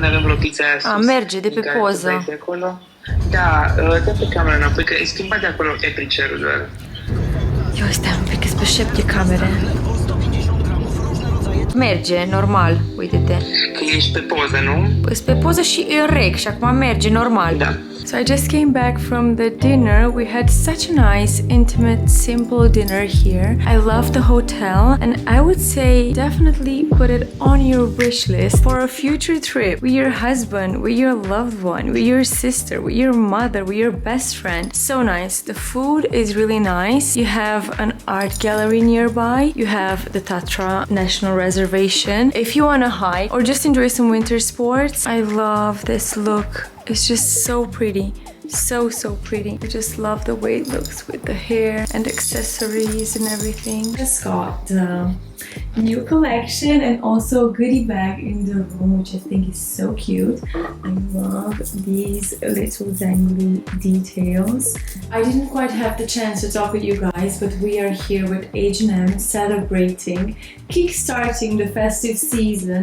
când avem rotița aia sus. Merge de pe poză. Acolo. Da, dă pe camera înapoi, că e schimbat de acolo epricerul doar. Eu stai un pic, pe 7 camere. Merge, normal, uite-te. Că ești pe poză, nu? Ești pe poză și e rec și acum merge normal. Da. So I just came back from the dinner. We had such a nice, intimate, simple dinner here. I love the hotel and I would say definitely put it on your wish list for a future trip with your husband, with your loved one, with your sister, with your mother, with your best friend. So nice. The food is really nice. You have an art gallery nearby. You have the Tatra National Reservation. If you want to hike or just enjoy some winter sports, I love this look. It's just so pretty. So pretty. I just love the way it looks with the hair and accessories and everything. Just got the new collection and also a goodie bag in the room, which I think is so cute. I love these little dangly details. I didn't quite have the chance to talk with you guys, but we are here with H&M celebrating, kickstarting the festive season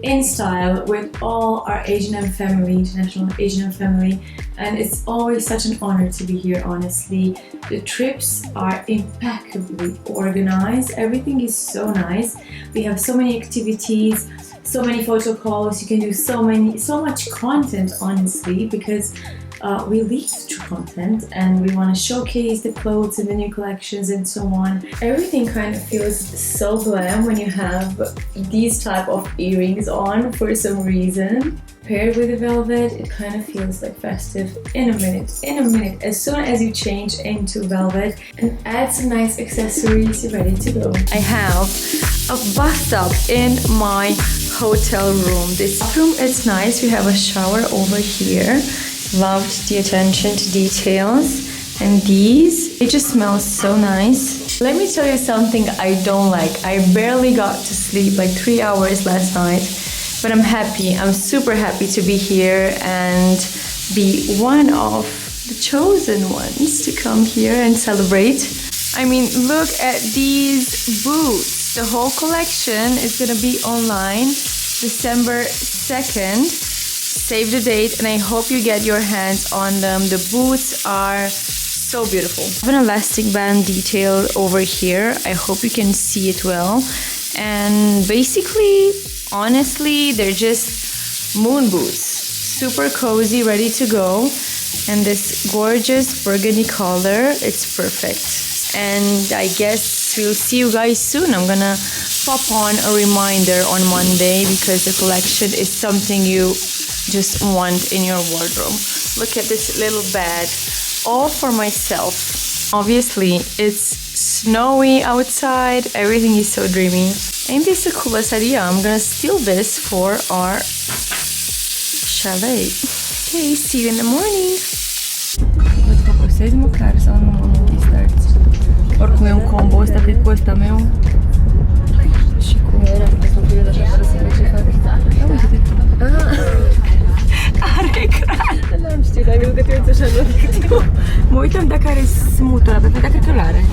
in style with all our H&M family, international H&M family, and it's always such an honor to be here, honestly. The trips are impeccably organized. Everything is so nice. We have so many activities, so many photo calls. You can do so much content, honestly, because we leak through content and we want to showcase the clothes and the new collections and so on. Everything kind of feels so glam when you have these type of earrings on for some reason. Paired with the velvet, it kind of feels like festive in a minute. As soon as you change into velvet and add some nice accessories, you're ready to go. I have a bathtub in my hotel room. This room is nice. We have a shower over here. Loved the attention to details. And these, they just smell so nice. Let me tell you something I don't like. I barely got to sleep, like 3 hours last night. But I'm happy, I'm super happy to be here and be one of the chosen ones to come here and celebrate. I mean, look at these boots. The whole collection is gonna be online December 2nd. Save the date and I hope you get your hands on them. The boots are so beautiful. I have an elastic band detail over here. I hope you can see it well. And basically, honestly, they're just moon boots. Super cozy, ready to go. And this gorgeous burgundy color, it's perfect. And I guess we'll see you guys soon. I'm gonna pop on a reminder on Monday because the collection is something you just want in your wardrobe. Look at this little bag, all for myself. Obviously, it's snowy outside, everything is so dreamy. Ain't this a cool idea? I'm gonna steal this for our chalet. Okay, see you in the morning. Văd că postez măcar sau nu starți. Oricum e un combo ăsta, cred cu ăsta meu. Și cu... Era să fiu așa fără să vă ce fac. Uite-te tu. Are ecran. N-am știut, am gândit că eu așa doar decât eu. Mă uitam dacă are smutul ăla, pentru că cred că l-are.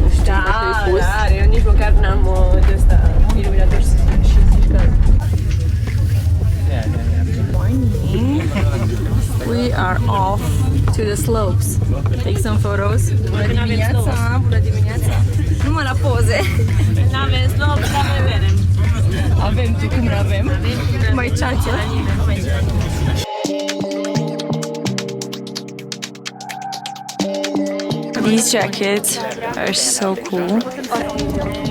Nu știu dacă e pus. Da, are, eu nici măcar n-am de ăsta iluminator și zicam. Morning. We are off to the slopes. Take some photos. Bună dimineața, bună dimineața. Numai la poze. N-avem slopes, dar mai vedem. Avem, tu cum n-avem? Mai ceață. These jackets are so cool.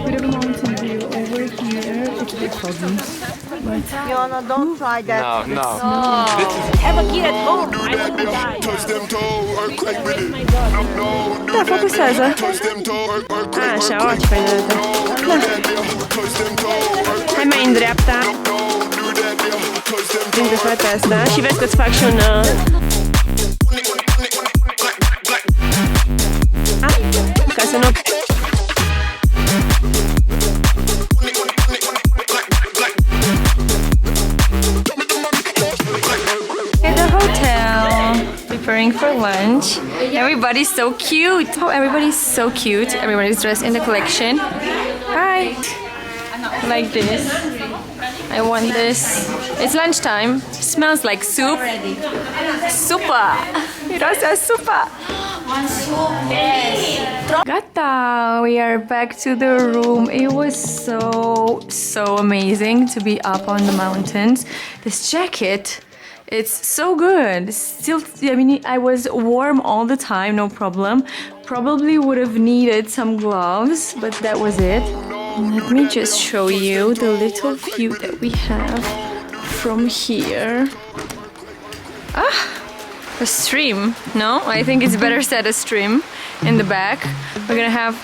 Bit of a mountain view over here. It's a bit foggy. Yona, don't try that. No. Have a kid at home. I wouldn't die. Da, focusează. Așa, o ce faci de data. Hai mai în dreapta. Prinde fata asta și vezi că-ți fac și un... Ca să nu... At the hotel, preparing for lunch. Everybody's so cute. Oh, everybody's so cute. Everybody's dressed in the collection. Hi. Like this. I want this. It's lunchtime. Smells like soup. Super. Rosa super. Gata, we are back to the room. It was so amazing to be up on the mountains. This jacket, it's so good. Still, I mean, I was warm all the time, no problem. Probably would have needed some gloves, but that was it. Let me just show you the little view that we have from here. A stream. No, I think it's better said a stream in the back. We're gonna have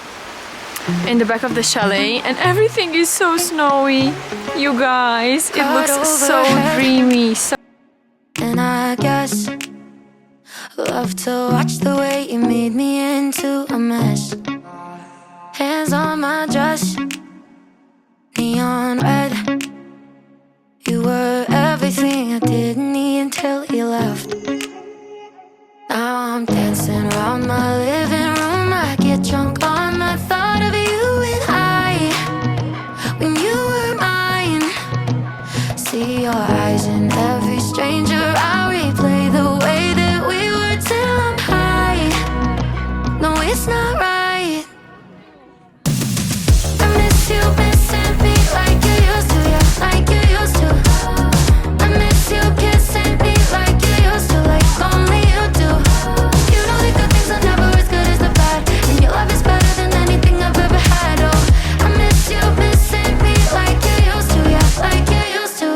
in the back of the chalet, and everything is so snowy, you guys. It looks so dreamy. And I guess love to watch the way you made me into a mess. Hands on my dress, neon red. You were everything I didn't need until you left. Now I'm dancing around my living room. I get drunk on the thought of you and I. When you were mine, see your eyes in every stranger. I replay the way that we were till I'm high. No, it's not right. I miss you missing me like you used to, yeah, like you used to. I miss you kissing me like you used to, like only you do. You know the good things are never as good as the bad, and your love is better than anything I've ever had. Oh, I miss you missing me like you used to, yeah, like you used to.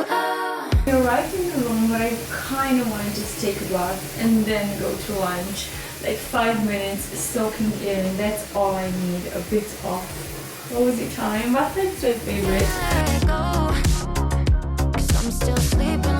We're right in the room, but I kind of want to just take a bath and then go to lunch. Like 5 minutes soaking in, that's all I need. A bit of cozy time, but that's my favorite. Let it go, 'cause I'm still sleeping.